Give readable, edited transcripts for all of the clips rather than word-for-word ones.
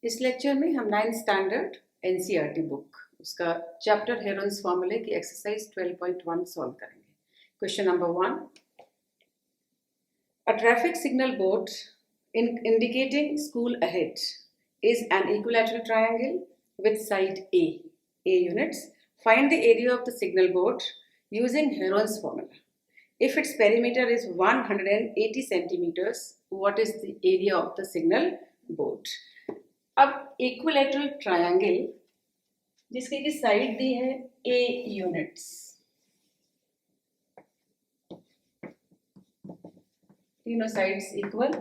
इस लेक्चर में हम 9th स्टैंडर्ड एनसीईआरटी बुक उसका चैप्टर हेरोन्स फॉर्मूले की एक्सरसाइज 12.1 सॉल्व करेंगे। Question number 1, a traffic signal board indicating school ahead is an equilateral triangle with side A units. Find the area of the signal board using Heron's formula. If its perimeter is 180 centimeters, what is the area of the signal board? अब equilateral triangle जिसकी की side दी है A units, तीनों sides equal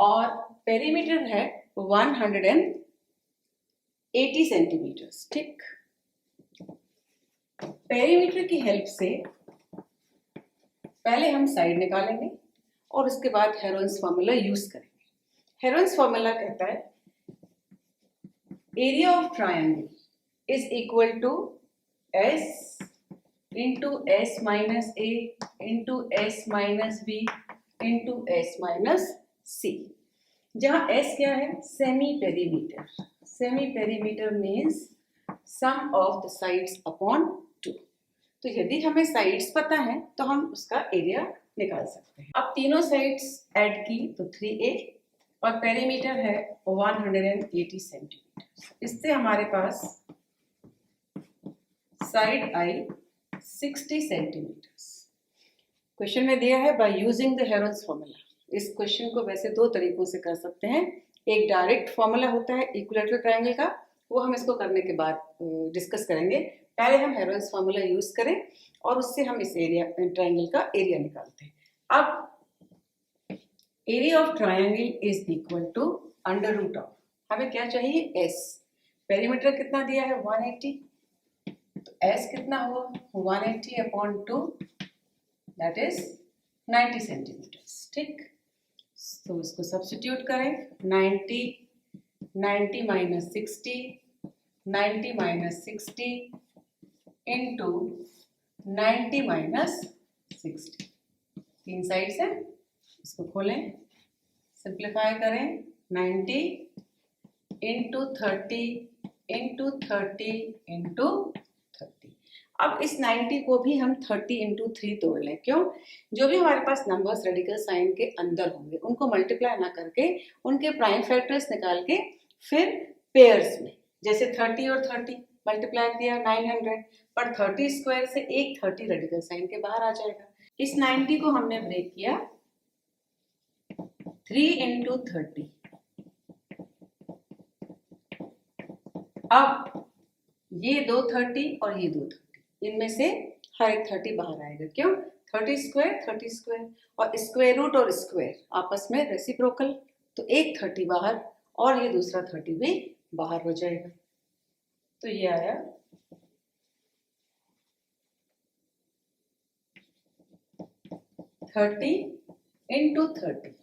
और perimeter है 180 centimetres. ठीक, perimeter की help से पहले हम साइड निकालेंगे और उसके बाद हेरोन्स फॉर्मूला यूज करेंगे। हेरोन्स फॉर्मूला कहता है area of triangle is equal to S into S minus A into S minus B into S minus C, जहां एस क्या है? Semi perimeter. Semi perimeter means sum of the sides upon 2। तो यदि हमें sides पता है तो हम उसका एरिया निकाल सकते हैं। अब तीनों साइड्स ऐड की तो 3a और पेरीमीटर है 180 सेंटीमीटर। इससे हमारे पास साइड आई 60 सेंटीमीटर। क्वेश्चन में दिया है by using the Heron's formula. इस क्वेश्चन को वैसे दो तरीकों से कर सकते हैं। एक डायरेक्ट फॉर्मूला होता है इक्विलैटरल ट्रायंगल का, वो हम इसको करने के बाद डिस्कस करेंगे। पहले हम हेरोन्स फॉर्मूला यूज करें और उससे हम इस एरिया ट्रायंगल का एरिया निकालते हैं। अब area of triangle is equal to under root of, हमें क्या चाहिए? एस। पेरीमीटर कितना दिया है? 180, तो एस कितना हुआ? 180 अपॉन 2, दैट इज 90 सेंटीमीटर। ठीक, तो इसको सब्स्टिट्यूट करें। 90 माइनस 60, 90 माइनस 60 इंटू 90 माइनस 60, तीन साइड से इसको खोलें, सिंप्लीफाई करें। 90 इंटू 30 इंटू 30 इंटू 30। अब इस 90 को भी हम 30 इंटू 3 तोड़ लें। क्यों? जो भी हमारे पास नंबर्स रेडिकल साइन के अंदर होंगे उनको मल्टीप्लाई ना करके उनके प्राइम फैक्टर्स निकाल के फिर पेयर्स में, जैसे 30 और 30 मल्टीप्लाई किया 900, पर 30 स्क्वायर से एक 30 रेडिकल साइन के बाहर आ जाएगा। इस 90 को हमने ब्रेक किया 3 इंटू 30। अब ये दो 30 और ये दो 30, इनमें से हर एक 30 बाहर आएगा। क्यों? 30 स्क्वायर और स्क्वायर रूट और स्क्वायर आपस में रेसिप्रोकल, तो एक 30 बाहर और ये दूसरा 30 भी बाहर हो जाएगा। तो ये आया 30 इंटू 30,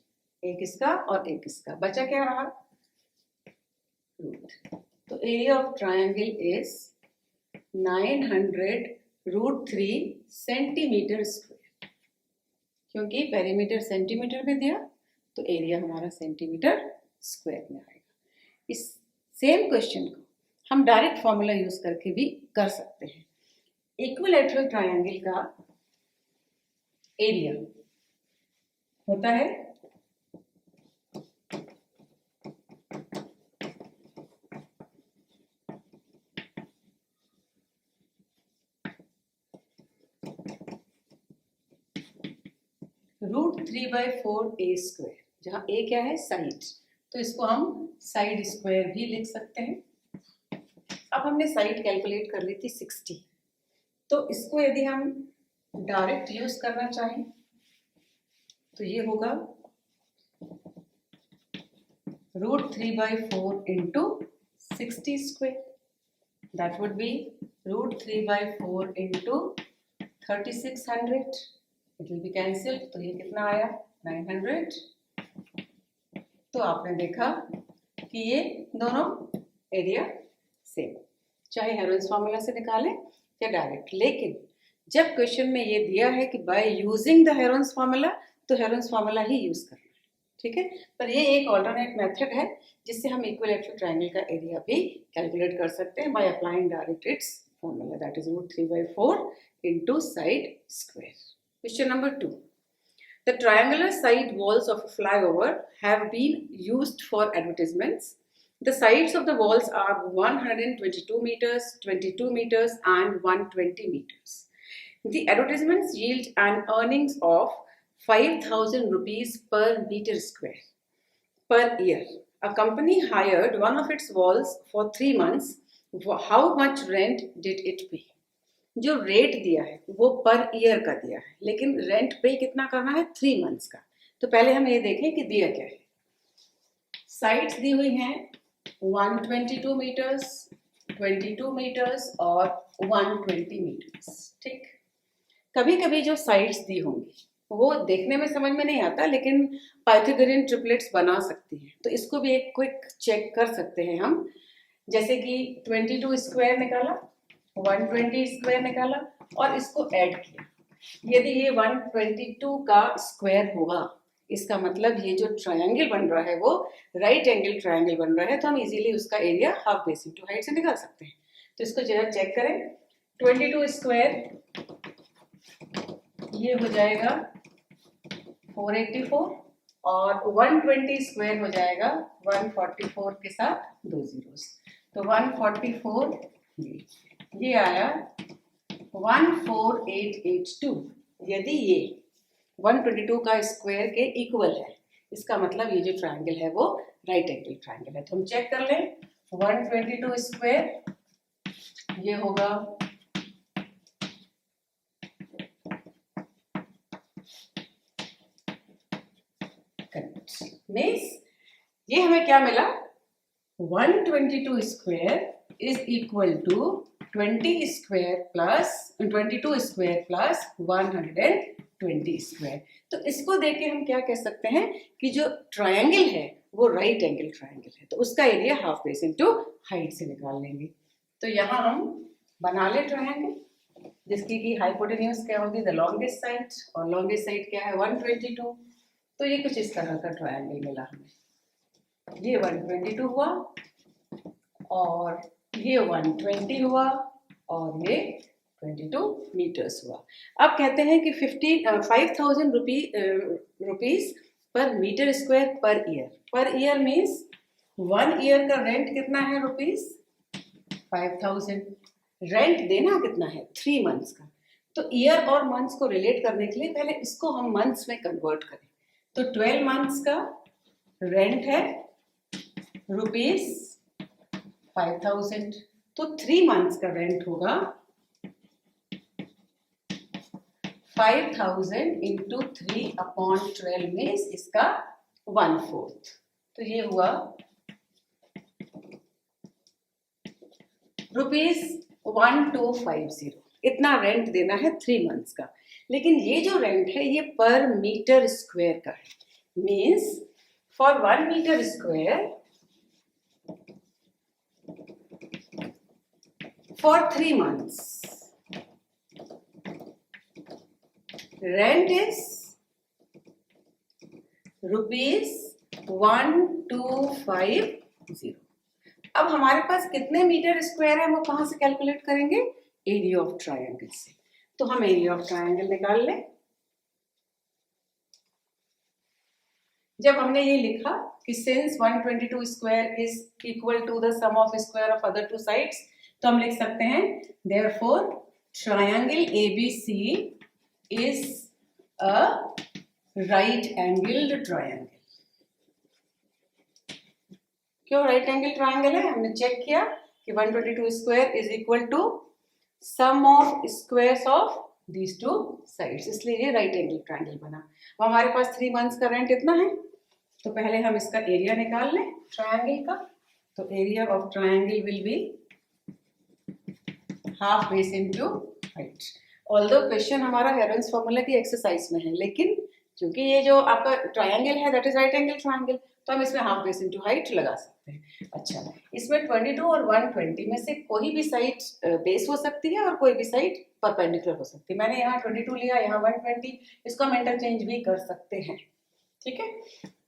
एक इसका और एक इसका, बचा क्या रहा? रूट। तो area of triangle is 900√3 centimetre square. क्योंकि पेरीमीटर सेंटीमीटर में दिया तो एरिया हमारा सेंटीमीटर स्क्वायर में आएगा। इस सेम क्वेश्चन को हम डायरेक्ट फॉर्मूला यूज करके भी कर सकते हैं। इक्विलैटरल ट्रायंगल का एरिया होता है √3/4a², जहां a क्या है? साइड, तो इसको हम साइड स्क्वायर भी लिख सकते हैं। अब हमने साइड कैलकुलेट कर ली थी 60, तो इसको यदि हम डायरेक्ट यूज करना चाहें तो ये होगा √3/4 into 60 square, that would be √3/4 into 3600, it will be cancel, तो ये कितना आया? 900। तो आपने देखा कि ये दोनों एरिया सेम, चाहे हेरोन्स फॉर्मूला से निकालें या डायरेक्ट। लेकिन जब क्वेश्चन में ये दिया है कि by using the Heron's formula, तो हेरोन्स फॉर्मूला ही यूज करना है। ठीक है। पर ये एक ऑल्टरनेट मेथड है जिससे हम इक्विलैटरल ट्रायंगल का एरिया भी कैलकुलेट कर सकते हैं by applying direct it's formula, that is √3/4 into side square. Question number 2. The triangular side walls of a flyover have been used for advertisements. The sides of the walls are 122 meters, 22 meters and 120 meters. The advertisements yield an earnings of 5,000 rupees per meter square per year. A company hired one of its walls for 3 months. How much rent did it pay? जो rate दिया है वो per year का दिया है, लेकिन rent पे कितना करना है 3 मंथ्स का। तो पहले हम ये देखें कि दिया क्या है। साइड्स दी हुई हैं 122 मीटर्स, 22 मीटर्स और 120 मीटर्स। ठीक, कभी कभी जो साइड्स दी होंगी वो देखने में समझ में नहीं आता, लेकिन पाइथागोरियन ट्रिपलेट्स बना सकती हैं, तो इसको भी एक क्विक चेक कर सकते हैं हम। जैसे कि 22 स्क्वायर निकाला, 120 स्क्वायर निकाला और इसको ऐड किया। यदि ये 122 का स्क्वायर होगा, इसका मतलब ये जो ट्रायंगल बन रहा है वो राइट एंगल ट्रायंगल बन रहा है, तो हम इजीली उसका area half base into height से निकाल सकते हैं। तो इसको जरा चेक करें। 22 स्क्वायर ये हो जाएगा 484 और 120 स्क्वायर हो जाएगा 144 के साथ 2 zeros, तो 144 ये आया 14882। यदि ये 122 का स्क्वायर के इक्वल है, इसका मतलब ये जो ट्रायंगल है वो राइट एंगल ट्रायंगल है। तो हम चेक कर लें। 122 स्क्वायर ये होगा मीन्स ये हमें क्या मिला, 122 square is equal to 20 square plus 22 square plus 120 square. तो इसको देख के हम क्या कह सकते हैं कि जो ट्रायंगल है वो राइट एंगल ट्रायंगल है, तो उसका area half base into height से निकाल लेंगे। तो यहाँ हम बना ले ट्रायंगल जिसकी की हाइपोटेन्यूज क्या होगी, द लॉन्गेस्ट साइड, और लॉन्गेस्ट साइड क्या है 122। तो ये कुछ इस तरह का ट्रायंगल मिला हमें। ये 122 हुआ और ये 120 हुआ और ये 22 मीटर्स हुआ। अब कहते हैं कि 5,000 rupees per metre square per year. Per year means 1 year का रेंट कितना है रुपीज 5,000। रेंट देना कितना है 3 मंथ्स का। तो ईयर और मंथ्स को रिलेट करने के लिए पहले इसको हम मंथ्स में कन्वर्ट करें। तो 12 मंथ्स का रेंट है रुपीज 5,000, तो 3 मंथ्स का रेंट होगा 5,000 इंटू 3/12 में इसका 1/4। तो ये हुआ ₹1250। इतना रेंट देना है 3 मंथ्स का। लेकिन ये जो रेंट है ये पर मीटर स्क्वायर का है। Means for 1 metre square for 3 months rent is ₹1250। अब हमारे पास कितने मीटर स्क्वायर है वो कहां से कैलकुलेट करेंगे, एरिया ऑफ ट्रायंगल से। तो हम एरिया ऑफ ट्रायंगल निकाल लें। जब हमने ये लिखा कि since 122 square is equal to the sum of square of other 2 sides, तो हम लिख सकते हैं therefore triangle ABC is a right angled triangle। क्यों राइट एंगल ट्रायंगल है, हमने चेक किया कि 122 square is equal to sum of squares of these 2 sides, इसलिए ये राइट एंगल ट्रायंगल बना। अब हमारे पास 3 मंथ्स का रेंट इतना है, तो पहले हम इसका एरिया निकाल लें ट्रायंगल का। तो area of triangle will be half base into height. Although question हमारा हेरोन्स फॉर्मूला की एक्सरसाइज में है, लेकिन क्योंकि ये जो आपका ट्रायंगल है that is right angle triangle, तो हम इसमें हाफ बेस इनटू हाइट लगा सकते हैं। अच्छा, इसमें 22 और 120 में से कोई भी साइड बेस हो सकती है और कोई भी साइड परपेंडिकुलर हो सकती है। मैंने यहाँ 22 लिया, यहाँ 120, इसको हम इंटरचेंज भी कर सकते हैं। ठीक है,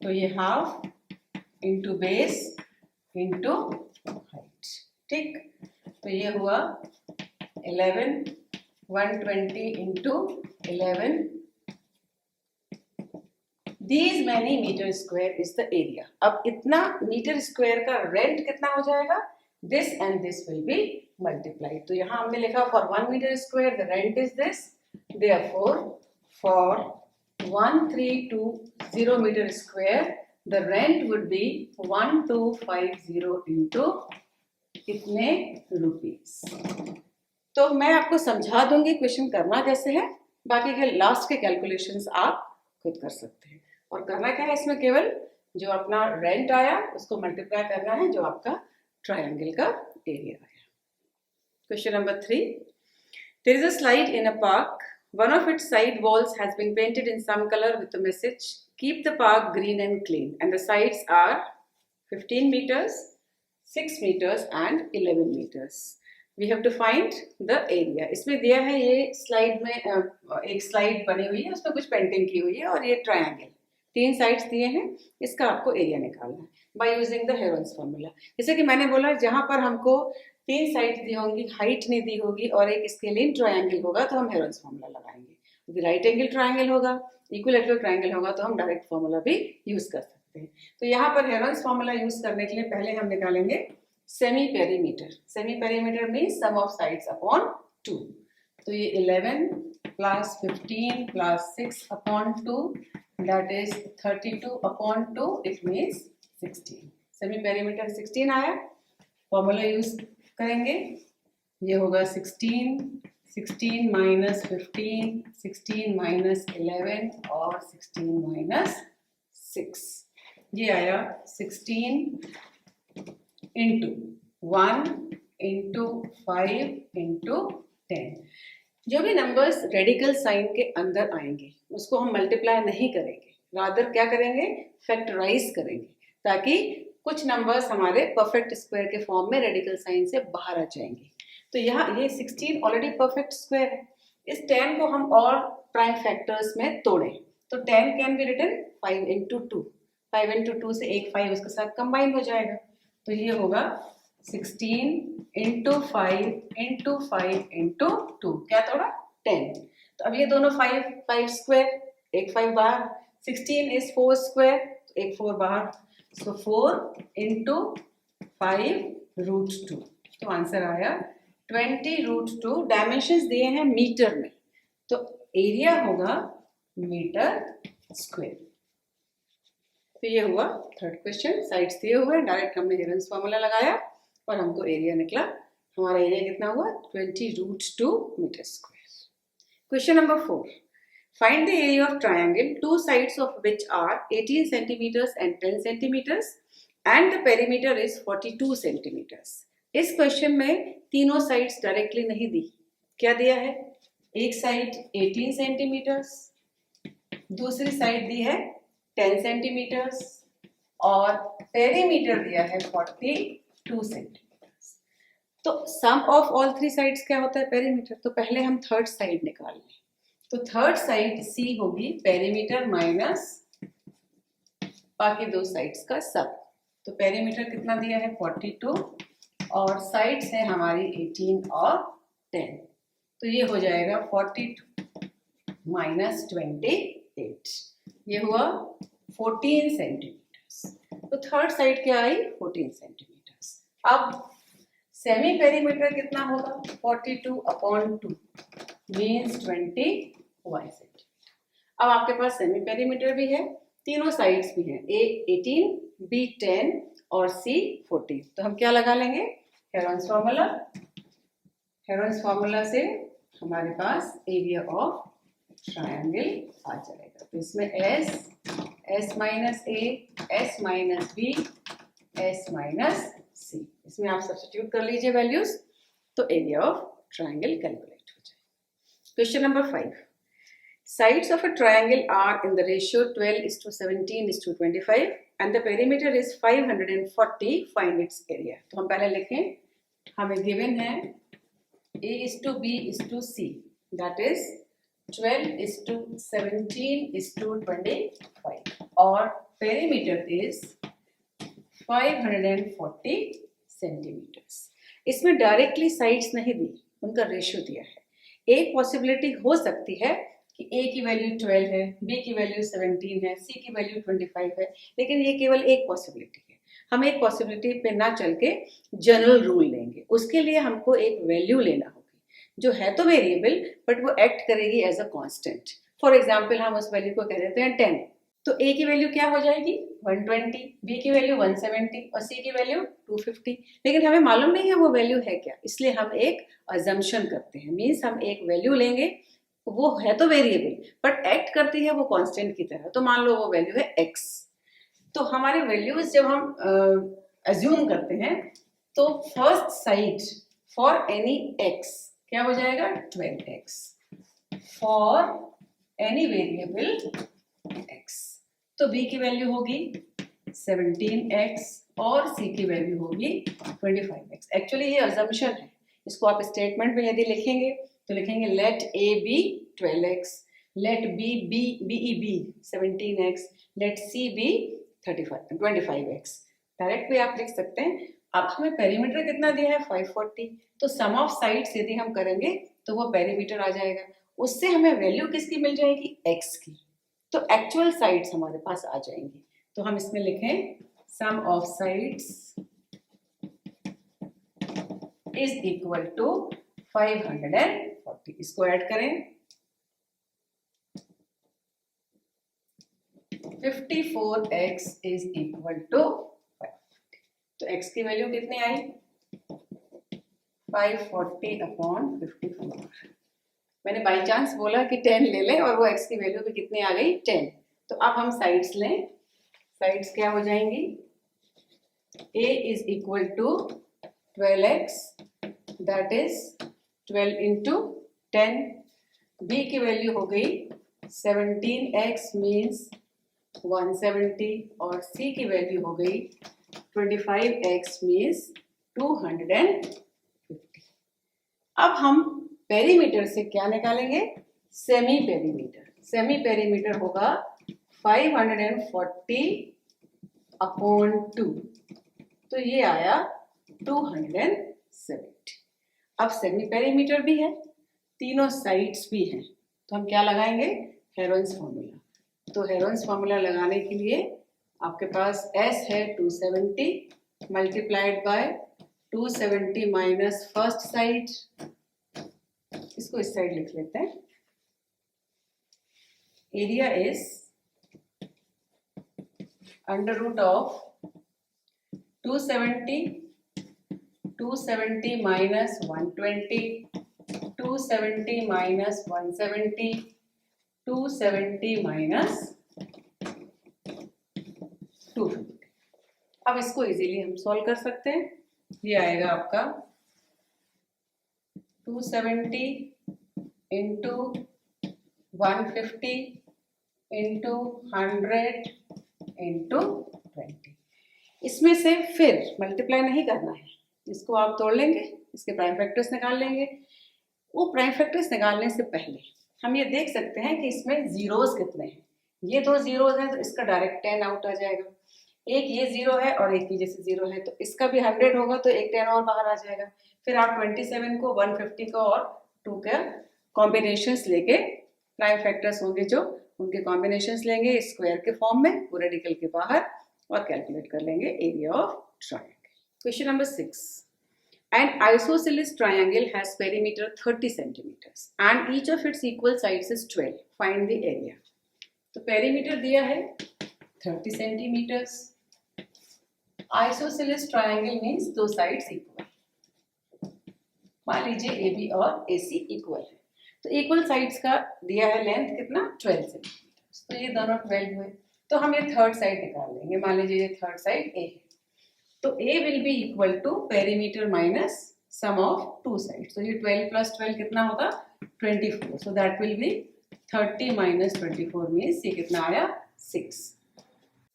तो ये half into base into height, ठीक। तो ये हुआ 11, 120 into 11, these many meter square is the area। अब इतना मीटर स्क्वायर का रेंट कितना हो जाएगा, this and this will be multiplied। तो यहाँ हमने लिखा for 1 meter square the rent is this, therefore for 1320 meter square the rent would be 1250 into कितने रुपीस। तो मैं आपको समझा दूंगी क्वेश्चन करना कैसे है, बाकी के लास्ट के कैलकुलेशंस आप खुद कर सकते हैं। और करना क्या है इसमें, केवल जो अपना रेंट आया उसको मल्टीप्लाई करना है जो आपका ट्रायंगल का एरिया आया। Question number 3, there is a slide in a park, one of its side walls has been painted in some colour with the message keep the park green and clean and the sides are 15 meters, 6 meters and 11 meters। We have to find the area। इसमें दिया है ये slide में एक slide बनी हुई है, उसमें कुछ पेंटिंग की हुई है और ये ट्रायंगल, 3 साइड्स दिए हैं, इसका आपको एरिया निकालना है by using the Heron's formula. जैसे कि मैंने बोला जहाँ पर हमको 3 साइड्स दी होंगी, हाइट नहीं दी होगी और एक स्केलिन ट्रायंगल होगा तो हम हेरोन्स फार्मूला लगाएंगे। यदि राइट एंगल ट्रायंगल होगा, इक्विलैटरल ट्रायंगल होगा तो हम डायरेक्ट फार्मूला भी यूज कर सकते हैं। तो यहाँ पर हेरोन्स फार्मूला यूज करने के लिए पहले हम निकालेंगे semi perimeter. Semi perimeter means sum of sides upon 2। तो ये 11 plus 15 plus 6 upon 2 that is 32 upon 2, it means 16। Semi perimeter 16 आया, फॉर्मूला यूज करेंगे, ये होगा 16, 16 माइनस 15, 16 माइनस 11 और 16 माइनस 6, ये आया 16 इंटू 1 इंटू 5 इंटू 10। जो भी नंबर्स रेडिकल साइन के अंदर आएंगे उसको हम मल्टीप्लाई नहीं करेंगे, रादर क्या करेंगे, फैक्टराइज करेंगे, ताकि कुछ नंबर्स हमारे परफेक्ट स्क्वायर के फॉर्म में रेडिकल साइन से बाहर आ जाएंगे। तो यहाँ ये 16 ऑलरेडी परफेक्ट स्क्वायर है, इस 10 को हम और प्राइम फैक्टर्स में तोड़ें तो 10 can be written 5 into 2, 5 into 2 से एक 5 उसके साथ कंबाइन हो जाएगा। तो ये होगा 16 इंटू 5 इंटू 5 इंटू 2, क्या तोड़ा 10। तो अब ये दोनों 5 स्क्वायर, एक 5 बाहर, 16 इज 4 स्क्वायर, तो एक 4 बाहर, सो 4 इंटू 5 रूट 2। तो आंसर आया 20 रूट 2। डायमेंशंस दिए हैं मीटर में, तो एरिया होगा मीटर स्क्वायर। तो ये हुआ थर्ड क्वेश्चन, साइड्स दिए हुए, डायरेक्ट हमने हेरोन्स फार्मूला लगाया और हमको एरिया निकला। हमारा एरिया कितना हुआ 20 root 2 metre square. Question number 4, find the area of triangle two sides of which are 18 centimeters and 10 centimeters and the perimeter is 42 centimeters। इस क्वेश्चन में तीनों साइड्स डायरेक्टली नहीं दी, क्या दिया है, एक साइड 18 सेंटीमीटर्स, दूसरी साइड दी है 10 सेंटीमीटर्स और पेरीमीटर दिया है 42 सेंटीमीटर्स। तो सम ऑफ ऑल 3 साइड्स क्या होता है, पेरीमीटर। तो पहले हम थर्ड साइड निकाल लें, तो थर्ड साइड सी होगी पेरीमीटर माइनस बाकी 2 साइड्स का सब। तो पेरीमीटर कितना दिया है 42 और साइड्स है हमारी 18 और 10, तो ये हो जाएगा 42 माइनस 28, ये हुआ 14 सेंटीमीटर्स। तो थर्ड साइड क्या आई 14 सेंटीमीटर्स। अब सेमी पेरीमीटर कितना होगा 42 अपॉन 2 मीन्स 21 सेंटीमीटर। अब आपके पास सेमी पेरीमीटर भी है, तीनों साइड्स भी हैं, ए 18, बी 10 और सी 14। तो हम क्या लगा लेंगे, हेरोन्स फार्मूला। हेरोन्स फार्मूला से हमारे पास एरिया ऑफ ट्रायंगल आ जाएगा। तो इसमें S minus A, S minus B, S minus C, इसमें आप सब्स्टिट्यूट कर लीजिए वैल्यूज, तो एरिया ऑफ ट्रायंगल कैलकुलेट हो जाएगा। Question number 5, sides of a triangle are in the ratio 12:17:25 and the perimeter is 540, find its area। तो हम पहले लिखें, हमें गिवन है A:B:C, that is 12:17:25। और पेरीमीटर इज 540 सेंटीमीटर्स। इसमें डायरेक्टली साइड्स नहीं दी, उनका रेशियो दिया है। एक पॉसिबिलिटी हो सकती है कि ए की वैल्यू 12 है, बी की वैल्यू 17 है, सी की वैल्यू 25 है, लेकिन ये केवल एक पॉसिबिलिटी है। हम एक पॉसिबिलिटी पे ना चल के जनरल रूल लेंगे। उसके लिए हमको एक वैल्यू लेना होगी जो है तो वेरिएबल बट वो एक्ट करेगी as a constant. For example हम उस वैल्यू को कह देते हैं 10। तो ए की वैल्यू क्या हो जाएगी 120, बी की वैल्यू 170 और सी की वैल्यू 250। लेकिन हमें मालूम नहीं है वो वैल्यू है क्या, इसलिए हम एक अजम्पशन करते हैं। मीन्स हम एक वैल्यू लेंगे, वो है तो वेरिएबल बट एक्ट करती है वो कांस्टेंट की तरह। तो मान लो वो वैल्यू है x। तो हमारे वैल्यूज जब हम अज्यूम करते हैं तो first side for any x क्या हो जाएगा 12x for any variable x। तो b की वैल्यू होगी 17x और c की वैल्यू होगी 25x। एक्चुअली ये अजम्पशन है, इसको आप स्टेटमेंट में यदि लिखेंगे तो लिखेंगे let a be 12x, let b be 17x, let c be 25x। Direct भी आप लिख सकते हैं। अब हमें पेरीमीटर कितना दिया है 540, तो सम ऑफ साइड्स यदि हम करेंगे तो वो पेरीमीटर आ जाएगा। उससे हमें वैल्यू किसकी मिल जाएगी x की, तो एक्चुअल साइड्स हमारे पास आ जाएंगी। तो हम इसमें लिखें sum of sides is equal to 540। इसको ऐड करें 54x इज इक्वल टू 540। तो x की वैल्यू कितनी आई 540 अपॉन 54। मैंने बाई चांस बोला कि 10 ले लें और वो x की वैल्यू भी कितनी आ गई 10। तो अब हम साइड्स लें। साइड्स क्या हो जाएंगी a is equal to 12x that is 12 into 10। b की वैल्यू हो गई 17x मीन्स 170 और c की वैल्यू हो गई 25x मीन्स 250। अब हम पेरीमीटर से क्या निकालेंगे सेमी पेरीमीटर। सेमी पेरीमीटर होगा 540 अपॉन 2, तो ये आया 270। अब सेमी पेरीमीटर भी है, तीनों साइड्स भी हैं, तो हम क्या लगाएंगे हेरोन्स फॉर्मूला। तो हेरोन्स फॉर्मूला लगाने के लिए आपके पास s है 270 multiplied by 270 minus first side, इसको इस साइड लिख लेते हैं। Area is under root of 270 minus 120, 270 minus 170, 270 minus 250। अब इसको इजीली हम सॉल्व कर सकते हैं। ये आएगा आपका 270 इंटू 150 इंटू 100 इंटू 20। इसमें से फिर मल्टीप्लाई नहीं करना है, इसको आप तोड़ लेंगे, इसके प्राइम फैक्टर्स निकाल लेंगे। वो प्राइम फैक्टर्स निकालने से पहले हम ये देख सकते हैं कि इसमें जीरोस कितने हैं। ये दो जीरोस हैं तो इसका डायरेक्ट 10 आउट आ जाएगा। एक ये जीरो है और एक की जैसे जीरो है, तो इसका भी 100 होगा तो एक 10 और बाहर आ जाएगा। फिर आप 27 को 150 को और 2 के कॉम्बिनेशंस लेके प्राइम फैक्टर्स होंगे जो उनके कॉम्बिनेशंस लेंगे स्क्वायर के फॉर्म में पूरे रेडिकल के बाहर और कैलकुलेट कर लेंगे area of triangle. Question number 6, an isosceles triangle has perimeter 30 centimeters and each of its equal sides is 12. Find the area. तो पेरीमीटर दिया है 30 सेंटीमीटर्स। आइसोसेलेस ट्रायंगल मीन्स दो साइड्स इक्वल। मान लीजिए ए बी और ए सी equal है, तो equal sides का दिया है लेंथ कितना 12 सेंटीमीटर्स, तो ये दोनों 12 हुए। तो हम ये थर्ड साइड निकाल लेंगे। मान लीजिए ये थर्ड साइड ए है, तो a will be equal to perimeter minus sum of two sides. So ये 12 plus 12 कितना होगा 24. So that will be 30 minus 24 means ये कितना आया 6.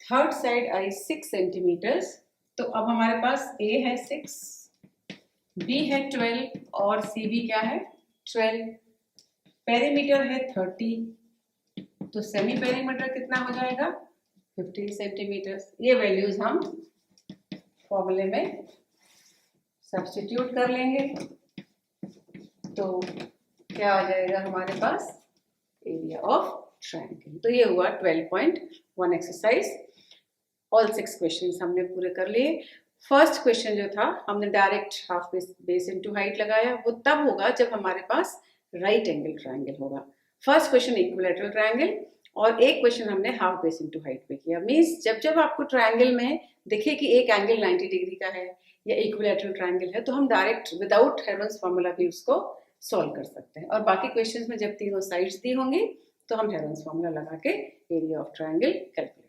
थर्ड साइड आई 6 सेंटीमीटर्स। तो अब हमारे पास a है 6, b है 12 और c भी क्या है 12। पेरीमीटर है 30, तो सेमी पेरीमीटर कितना हो जाएगा 15 सेंटीमीटर। ये वैल्यूज हम फॉर्मूले में सब्स्टिट्यूट कर लेंगे तो क्या आ जाएगा हमारे पास, एरिया ऑफ ट्रायंगल। तो ये हुआ 12.1 एक्सरसाइज। ऑल 6 क्वेश्चंस हमने पूरे कर लिए। फर्स्ट क्वेश्चन जो था हमने direct half base into height लगाया, वो तब होगा जब हमारे पास राइट एंगल ट्रायंगल होगा। फर्स्ट क्वेश्चन इक्विलैटरल ट्रायंगल और एक क्वेश्चन हमने हाफ बेस इनटू हाइट पे किया। मींस जब जब आपको ट्रायंगल में दिखे कि एक एंगल 90 डिग्री का है या इक्विलैटरल ट्रायंगल है तो हम डायरेक्ट विदाउट हेरोन्स फॉर्मूला भी उसको सॉल्व कर सकते हैं। और बाकी क्वेश्चंस में जब तीनों साइड्स दी होंगी तो हम हेरोन्स फॉर्मूला लगा के एरिया ऑफ ट्रायंगल कैलकुलेट